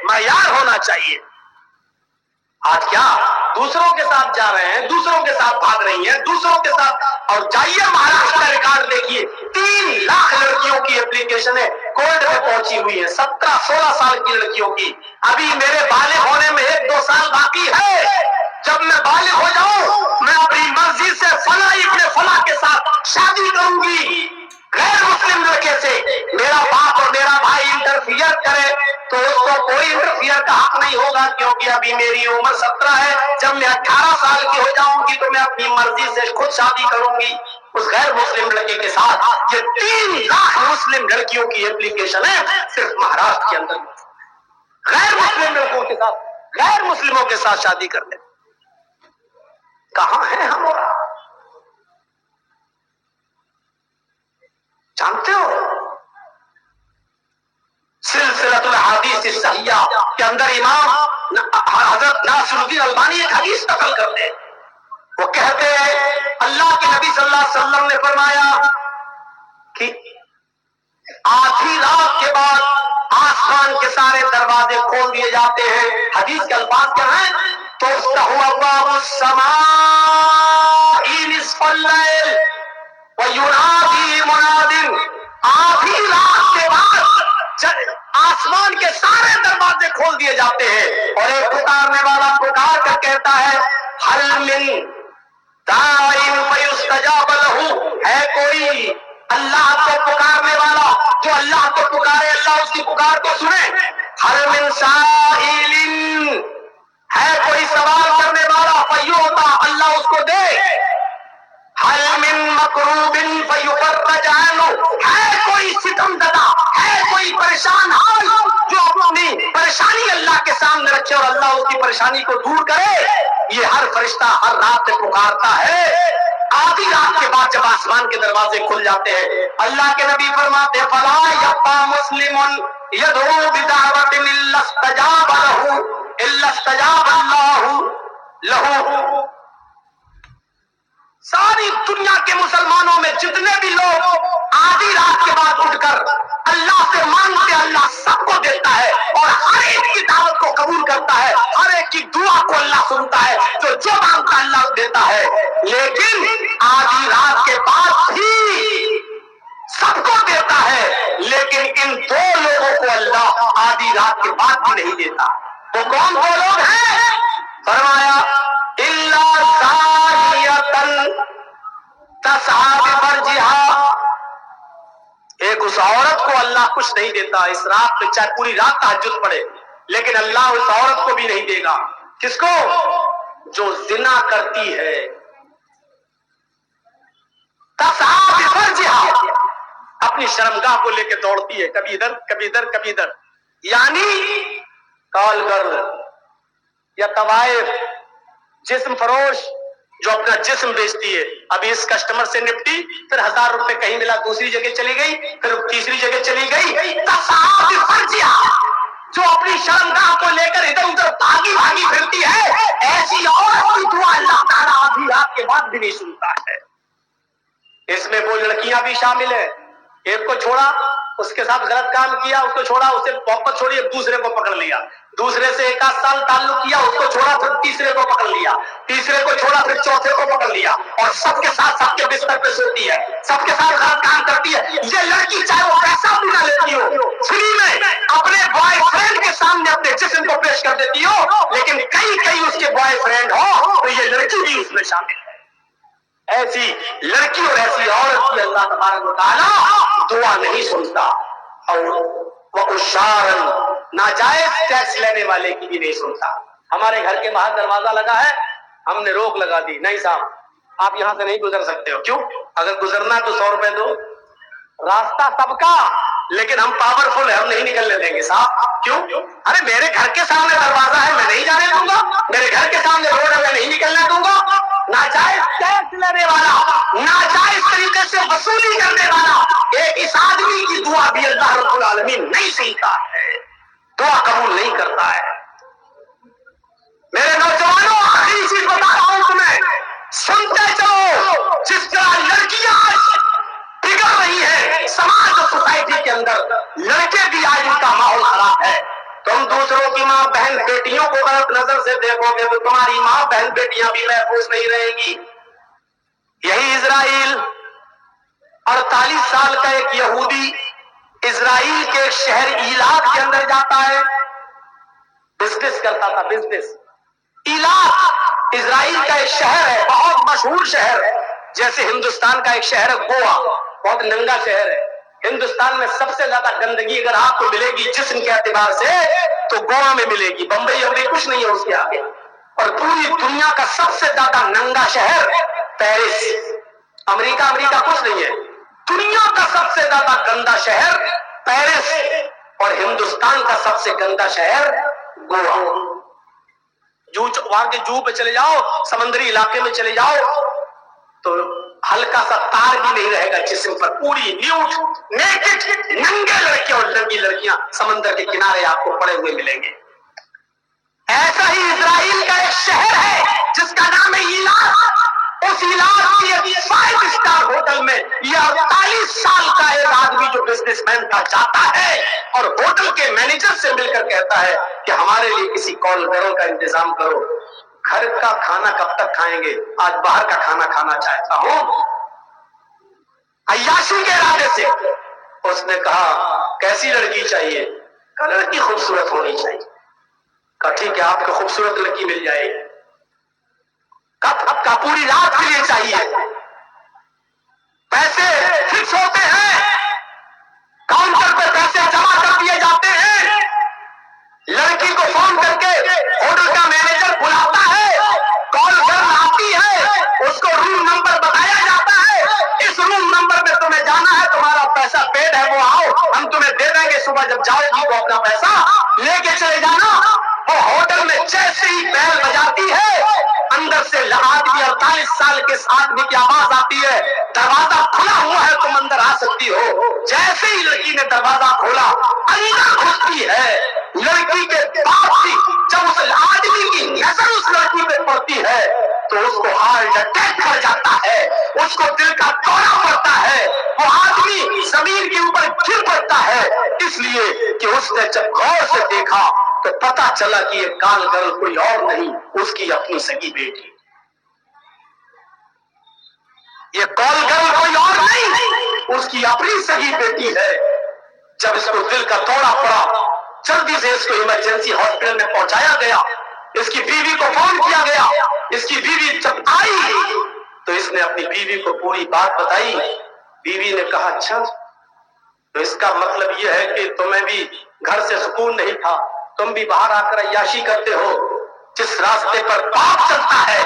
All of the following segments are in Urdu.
معیار ہونا چاہیے. آج کیا دوسروں کے ساتھ جا رہے ہیں, دوسروں کے ساتھ بھاگ رہی ہیں, دوسروں کے ساتھ. اور جائیے مہاراشٹر کا ریکارڈ دیکھیے, 3 لاکھ لڑکیوں کی اپلیکیشنیں کورٹ میں پہنچی ہوئی ہیں, 17-16 سال کی لڑکیوں کی. ابھی میرے بالغ ہونے میں 1-2 سال باقی ہے. جب میں بالغ ہو جاؤں میں اپنی مرضی سے فلاں ابن فلاں کے ساتھ شادی کروں گی. غیر مسلم لڑکے سے میرا باپ اور میرا بھائی انٹرفیئر کرے تو اس کو کوئی انٹرفیئر کا حق نہیں ہوگا, کیونکہ ابھی میری عمر 17 ہے. جب میں 18 سال کی ہو جاؤں گی تو میں اپنی مرضی سے خود شادی کروں گی اس غیر مسلم لڑکے کے ساتھ. یہ 3 لاکھ مسلم لڑکیوں کی اپلیکیشن ہے صرف مہاراشٹر کے اندر. غیر مسلم لڑکوں کے ساتھ, غیر مسلموں کے ساتھ شادی کرنے. کہاں ہیں ہم؟ جانتے ہو سلسلۃ الاحادیث الصحیحہ کے اندر امام حضرت ناصر الدین البانی ایک حدیث نقل کرتے ہیں. وہ کہتے ہیں اللہ کے نبی صلی اللہ علیہ وسلم نے فرمایا کہ آدھی رات کے بعد آسمان کے سارے دروازے کھول دیے جاتے ہیں. حدیث کے الفاظ کیا ہیں؟ تفتح ابواب السماء نصف اللیل وینادی مناد. آدھی رات کے بعد آسمان کے سارے دروازے کھول دیے جاتے ہیں اور ایک پکارنے والا پکار کر کہتا ہے حل من داعٍ فیستجاب لہ. ہے کوئی اللہ کو پکارنے والا جو اللہ کو پکارے, اللہ اس کی پکار کو سنے. حل من سائل, ہے کوئی سوال کرنے والا, فیعطا, اللہ اس کو دے. حل من مکروب فیفرج عنہ, ہے کوئی ستم زدہ, ہے کوئی پریشان حال جو اپنی پریشانی اللہ کے سامنے رکھے اور اللہ اس کی پریشانی کو دور کرے. یہ ہر فرشتہ ہر رات پکارتا ہے. آدھی رات کے بعد جب آسمان کے دروازے کھل جاتے ہیں اللہ کے نبی فرماتے فلا یبقى مسلم يدعو بدعوۃ الا استجاب له الا استجاب اللہ له. ساری دنیا کے مسلمانوں میں جتنے بھی لوگ آدھی رات کے بعد اٹھ کر اللہ سے مانگتے اللہ سب کو دیتا ہے اور ہر ایک کی دعوت کو قبول کرتا ہے, ہر ایک کی دعا کو اللہ سنتا ہے, جو مانگتا اللہ دیتا ہے. لیکن آدھی رات کے بعد بھی سب کو دیتا ہے, لیکن ان 2 لوگوں کو اللہ آدھی رات کے بعد بھی نہیں دیتا. وہ کون 2 لوگ ہیں؟ فرمایا الا تسعى بفرجها. ایک اس عورت کو اللہ کچھ نہیں دیتا اس رات میں, چاہے پوری رات تہجد پڑھے, لیکن اللہ اس عورت کو بھی نہیں دے گا. کس کو؟ جو زنا کرتی ہے. تسعى بفرجها, اپنی شرمگاہ کو لے کے دوڑتی ہے, کبھی ادھر کبھی ادھر کبھی ادھر. یعنی کال گرل یا طوائف, جسم فروش جو اپنا جسم بیچتی ہے. ابھی اس کسٹمر سے نپٹی, پھر 1000 روپے کہیں ملا, دوسری جگہ چلی گئی, پھر تیسری جگہ چلی گئی. تسعى بفرجها, جو اپنی شرمگاہ کو لے کر ادھر ادھر بھاگی پھرتی ہے, ایسی عورت کی دعا اللہ تعالیٰ آدھی رات کے بعد بھی نہیں سنتا ہے. اس میں وہ لڑکیاں بھی شامل ہیں. ایک کو چھوڑا, اس کے ساتھ غلط کام کیا, اس کو چھوڑا, اسے محبت چھوڑی, دوسرے کو پکڑ لیا, دوسرے سے 1 سال تعلق کیا, اس کو چھوڑا, پھر تیسرے کو پکڑ لیا, تیسرے کو چھوڑا, پھر چوتھے کو پکڑ لیا, اور سب کے ساتھ سب کے بستر پہ سوتی ہے, سب کے ساتھ غلط کام کرتی ہے. یہ لڑکی چاہے وہ پیسہ بھی نہ لیتی ہو, فری میں اپنے بوائے فرینڈ کے سامنے اپنے جسم کو پیش کر دیتی ہو, لیکن کئی اس کے بوائے فرینڈ ہو تو یہ لڑکی بھی اس میں شامل ہے. ایسی لڑکی اور ایسی عورت کی اللہ تبارک و تعالیٰ دعا نہیں سنتا, اور وَأُشَارًا, ناجائز ٹیکس لینے والے کی بھی نہیں سنتا. ہمارے گھر کے باہر دروازہ لگا ہے, ہم نے روک لگا دی, نہیں صاحب آپ یہاں سے نہیں گزر سکتے ہو. کیوں؟ اگر گزرنا تو 100 روپے دو. راستہ سب کا, لیکن ہم پاورفل ہے, ہم نہیں نکلنے دیں گے صاحب. کیوں؟ ارے میرے گھر کے سامنے دروازہ ہے, میں نہیں جانے دوں گا. میرے گھر کے سامنے روڈ ہے, میں نہیں نکلنے دوں گا. ناجائز ٹیکس لینے والا, ناجائز طریقے سے وصولی کرنے والا ایک اس آدمی کی دعا بھی اللہ رب العالمین نہیں سنتا ہے, دعا قبول نہیں کرتا ہے. میرے نوجوانوں, آخری چیز بتا رہا ہوں تمہیں, سنتے چلو. جس طرح لڑکیاں بگڑ رہی ہے سماج اور سوسائٹی کے اندر, لڑکے بھی آج ان کا ماحول خراب ہے. تم دوسروں کی ماں بہن بیٹیوں کو غلط نظر سے دیکھو گے تو تمہاری ماں بہن بیٹیاں بھی محفوظ نہیں رہیں گی. یہی اسرائیل 48 سال کا ایک یہودی اسرائیل کے ایک شہر ایلات کے اندر جاتا ہے, بزنس کرتا تھا, بزنس. ایلات اسرائیل کا ایک شہر ہے, بہت مشہور شہر ہے, جیسے ہندوستان کا ایک شہر ہے گوا, بہت ننگا شہر ہے. ہندوستان میں سب سے زیادہ گندگی اگر آپ کو ملے گی جسم کے اعتبار سے تو گوا میں ملے گی, بمبئی اور کچھ نہیں ہے اس کے آگے. اور پوری دنیا کا سب سے زیادہ ننگا شہر پیرس, امریکہ کچھ نہیں ہے, دنیا کا سب سے زیادہ گندا شہر پیرس, اور ہندوستان کا سب سے گندا شہر گوا. وہاں کے جوہو پہ چلے جاؤ, سمندری علاقے میں چلے جاؤ تو ہلکا سا تار بھی نہیں رہے گا جسم پر, پوری نیوٹ نیکڈ ننگے لڑکے اور ننگی لڑکیاں سمندر کے کنارے آپ کو پڑے ہوئے ملیں گے. ایسا ہی اسرائیل کا ایک شہر ہے جس کا نام ہے ایلات. اس ایلات کی ایک 5 اسٹار ہوٹل میں یہ 48 سال کا ایک آدمی جو بزنس مین کا جاتا ہے اور ہوٹل کے مینیجر سے مل کر کہتا ہے کہ ہمارے لیے کسی کال گرل کا انتظام کرو, گھر کا کھانا کب تک کھائیں گے, آج باہر کا کھانا کھانا چاہتا ہوں. عیاشی کے ارادے سے اس نے کہا کیسی لڑکی چاہیے, لڑکی خوبصورت ہونی چاہیے. کہا ٹھیک ہے آپ کو خوبصورت لڑکی مل جائے گی. کا پوری رات کے لیے چاہیے, پیسے فکس ہوتے ہیں, کاؤنٹر پہ پیسے جمع کر دیے جاتے ہیں. لڑکی کو فون کر کے ہوٹل کا مینیجر بلاتا ہے, کال گرل آتی ہے, اس کو روم نمبر بتایا جاتا ہے, اس روم نمبر میں تمہیں جانا ہے, تمہارا پیسہ پیڈ ہے, وہ آؤ ہم تمہیں دے دیں گے, صبح جب جاؤ گی تو اپنا پیسہ لے کے چلے جانا. وہ ہوٹل میں جیسے ہی بیل بجاتی ہے اندر سے آدمی 48 سال کے آدمی کی آواز آتی ہے, دروازہ کھلا ہوا ہے تم اندر آ سکتی ہو. جیسے ہی لڑکی نے دروازہ کھولا اندر گھستی ہے, لڑکی کے باپ کی جب اس آدمی کی نظر اس لڑکی پہ پڑتی ہے تو اس کو ہارٹ اٹیک کر جاتا ہے, اس کو دل کا دورہ پڑتا ہے, وہ آدمی زمین کے اوپر گر پڑتا ہے, اس لیے کہ اس نے جب غور سے دیکھا تو پتا چلا کہ یہ کال گرل کوئی اور نہیں, اس کی اپنی سگی بیٹی. یہ کال گرل کوئی اور نہیں, اس کی اپنی سگی بیٹی ہے. جب اس کو دل کا دورہ پڑا, جلدی سے اس کو ایمرجنسی ہاسپٹل میں پہنچایا گیا, اس کی بیوی کو فون کیا گیا. اس کی بیوی جب آئی تو اس نے اپنی بیوی کو پوری بات بتائی. بیوی نے کہا اچھا تو اس کا مطلب یہ ہے کہ تمہیں بھی گھر سے سکون نہیں تھا, تم بھی باہر آ کر عیاشی کرتے ہو. جس راستے پر باپ چلتا ہے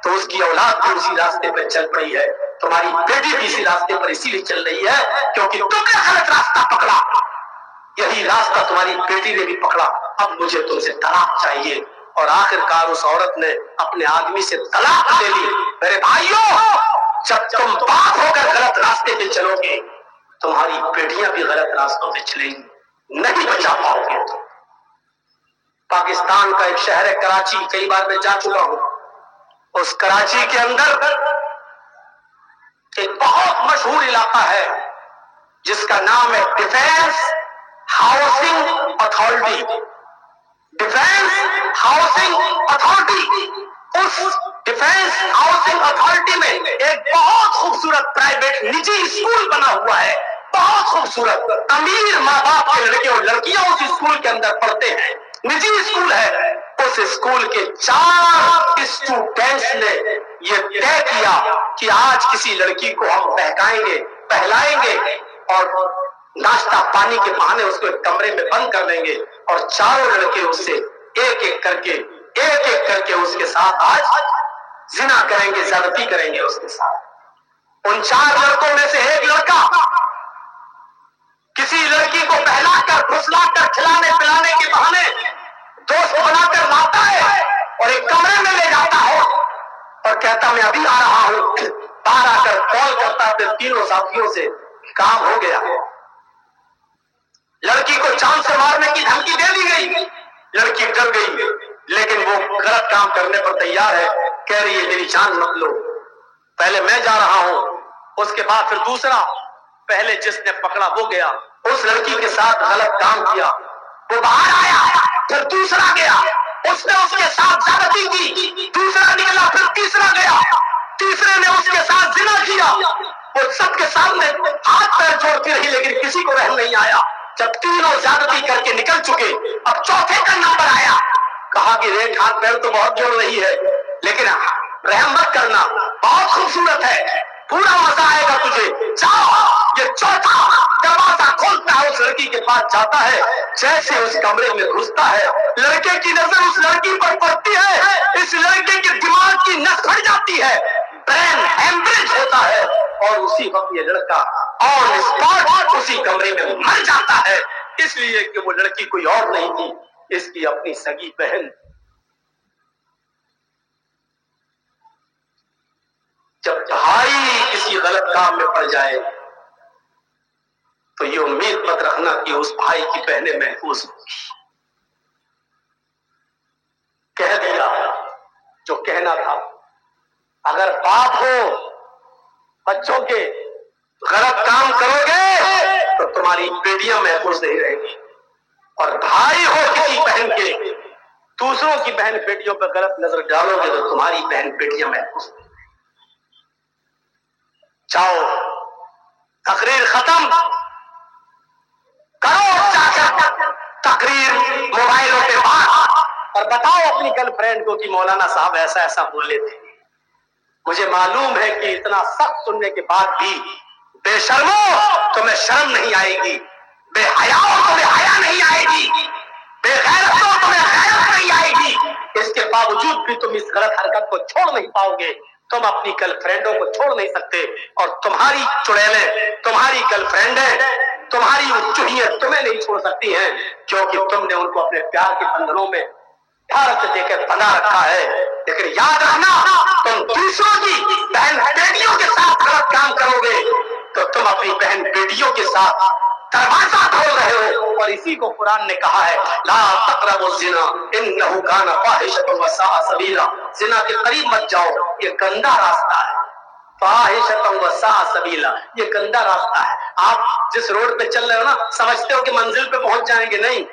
تو اس کی اولاد بھی اسی راستے پر چل رہی ہے, تمہاری بیٹی بھی اسی راستے پر اسی لیے چل رہی ہے کیونکہ تم نے غلط راستہ پکڑا, یہی راستہ تمہاری بیٹی نے بھی پکڑا. اب مجھے تم سے طلاق چاہیے. اور آخر کار اس عورت نے اپنے آدمی سے طلاق لے لی. میرے بھائیوں, جب تم باپ ہو کر غلط راستے پہ چلو گے تمہاری بیٹیاں بھی غلط راستوں پہ چلیں گی, نہیں بچا پاؤ گے. پاکستان کا ایک شہر ہے کراچی, کئی بار میں جا چکا ہوں. اس کراچی کے اندر ایک بہت مشہور علاقہ ہے جس کا نام ہے defence housing authority. Defence housing authority. اس ڈیفینس ہاؤسنگ اتھارٹی میں ایک بہت خوبصورت پرائیویٹ نجی اسکول بنا ہوا ہے, بہت خوبصورت. امیر ماں باپ کے لڑکے اور لڑکیاں اس اسکول کے اندر پڑھتے ہیں, نجی اسکول ہے. اس اسکول کے 4 اسٹوڈنٹس نے یہ طے کیا کہ آج کسی لڑکی کو ہم بہکائیں گے, پہلائیں گے اور ناشتہ پانی کے بہانے اس کو ایک کمرے میں بند کر دیں گے, اور 4 لڑکے اس سے ایک ایک کر کے اس کے ساتھ آج زنا کریں گے, زیادتی کریں گے اس کے ساتھ. ان 4 لڑکوں میں سے ایک لڑکا کسی لڑکی کو بہلا کر پھسلا کر کھلانے پلانے کے بہانے دوست بنا کر لاتا ہے اور ایک کمرے میں لے جاتا ہے اور کہتا میں ابھی آ رہا ہوں. باہر آ کر کال کرتا ہے تینوں ساتھیوں سے, کام ہو گیا. لڑکی کو جان سے مارنے کی دھمکی دے دی گئی, لڑکی ڈر گئی لیکن وہ غلط کام کرنے پر تیار ہے. کہہ رہی ہے میری جان مت لو, پہلے میں جا رہا ہوں. اس کے بعد پھر دوسرا, پہلے جس نے پکڑا وہ گیا, اس لڑکی کے ساتھ غلط کام کیا, وہ باہر آیا, پھر دوسرا گیا، اس نے اس کے ساتھ زیادتی کی، دوسرا نکلا، پھر تیسرا گیا، تیسرے نے اس کے ساتھ زنا کیا، وہ سب کے سامنے ہاتھ پیر جوڑتی رہی لیکن کسی کو رحم نہیں آیا۔ جب تینوں زیادتی کر کے نکل چکے، اب چوتھے کا نمبر آیا، کہا کہ دیکھ ہاتھ پیر تو بہت جوڑ رہی ہے لیکن رحم مت کرنا، بہت خوبصورت ہے، پورا مزہ آئے گا تجھے، جاؤ۔ یہ چوتھا دروازہ کھولتا ہے، اس لڑکی کے پاس جاتا ہے، جیسے اس کمرے میں گھستا ہے، لڑکے کی نظر اس لڑکی پر پڑتی ہے، اس لڑکے کے دماغ کی نس پھٹ جاتی ہے، برین ہیمریج ہوتا ہے، اور اسی وقت یہ لڑکا آن اسپاٹ اسی کمرے میں مر جاتا ہے، اس لیے کہ وہ لڑکی کوئی اور نہیں تھی، اس کی اپنی سگی بہن۔ جب بھائی کسی غلط کام میں پڑ جائے تو یہ امید مت رکھنا کہ اس بھائی کی بہنیں محفوظ ہوں گی۔ کہہ دیا جو کہنا تھا۔ اگر باپ ہو بچوں کے غلط کام کرو گے تو تمہاری بیٹیاں محفوظ نہیں رہیں گی، اور بھائی ہو کسی بہن کے، دوسروں کی بہن بیٹیوں پر غلط نظر ڈالو گے تو تمہاری بہن بیٹیاں محفوظ نہیں رہیں گی۔ جاؤ، تقریر ختم کرو، جا کر تقریر موبائلوں پہ بات، اور بتاؤ اپنی گرل فرینڈ کو کہ مولانا صاحب ایسا ایسا بولے تھے۔ مجھے معلوم ہے کہ اتنا سخت سننے کے بعد بھی بے شرمو تمہیں شرم نہیں آئے گی، بے حیاؤ تمہیں حیا نہیں آئے گی، بے غیرتوں تمہیں غیرت نہیں آئے گی، اس کے باوجود بھی تم اس غلط حرکت کو چھوڑ نہیں پاؤ گے۔ تم اپنی گرل فرینڈوں کو چھوڑ نہیں سکتے، اور تمہاری چڑیلیں، تمہاری گرل فرینڈیں، تمہاری چوہیاں تمہیں نہیں چھوڑ سکتی ہیں، کیونکہ تم نے ان کو اپنے پیار کے بندھنوں میں بھارت دے کے بنا رکھا ہے۔ لیکن یاد رکھنا، تم دوسروں کی بہن بیٹیوں کے ساتھ غلط کام کرو گے تو تم اپنی بہن بیٹیوں کے ساتھ دروازہ کھول رہے ہو، اور اسی کو قرآن نے کہا ہے لا تقربوا الزنا انہ کان فاحشۃ وساء سبیلا، زنا کے قریب مت جاؤ، یہ گندا راستہ ہے، فاحشۃ وساء سبیلا، یہ گندا راستہ ہے۔ آپ جس روڈ پہ چل رہے ہو نا، سمجھتے ہو کہ منزل پہ پہنچ جائیں گے، نہیں،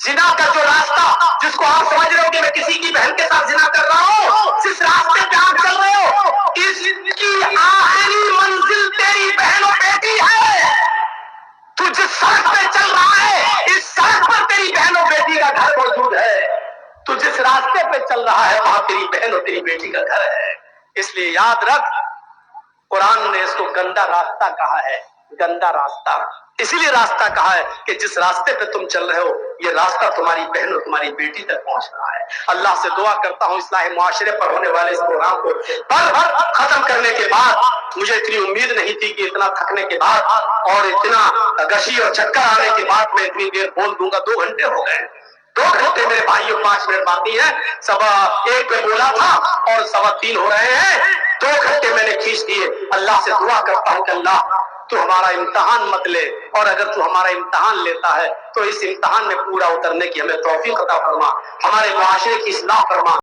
زنا کا جو راستہ جس کو آپ سمجھ رہے ہو کہ میں کسی کی بہن کے ساتھ زنا کر رہا ہوں، جس راستے پہ آپ چل رہے ہو، اس کی آخری منزل تیری بہن و بیٹی ہے۔ تو جس سڑک پہ چل رہا ہے، اس سڑک پر تیری بہن و بیٹی کا گھر موجود ہے، تو جس راستے پہ چل رہا ہے وہاں تیری بہن اور تیری بیٹی کا گھر ہے۔ اس لیے یاد رکھ، قرآن نے اس کو گندا راستہ کہا ہے، گندا راستہ، اسی لیے راستہ کہا ہے کہ جس راستے پہ تم چل رہے ہو یہ راستہ تمہاری بہن اور تمہاری بیٹی تک پہنچ رہا ہے۔ اللہ سے دعا کرتا ہوں اصلاح معاشرے پر ہونے والے اس پروگرام کو ختم کرنے کے بعد، مجھے اتنی امید نہیں تھی کہ اتنا تھکنے کے بعد اور اتنا گشی اور چکر آنے کے بعد میں اتنی دیر بول دوں گا۔ 2 گھنٹے ہو گئے، 2 گھنٹے میرے بھائیوں، 5 منٹ باقی ہے، 1:15 پہ بولا تھا اور 3:15 ہو رہے ہیں، 2 گھنٹے میں نے کھینچ دیے۔ اللہ سے دعا کرتا ہوں کہ اللہ تو ہمارا امتحان مت لے، اور اگر تو ہمارا امتحان لیتا ہے تو اس امتحان میں پورا اترنے کی ہمیں توفیق عطا فرما، ہمارے معاشرے کی اصلاح فرما۔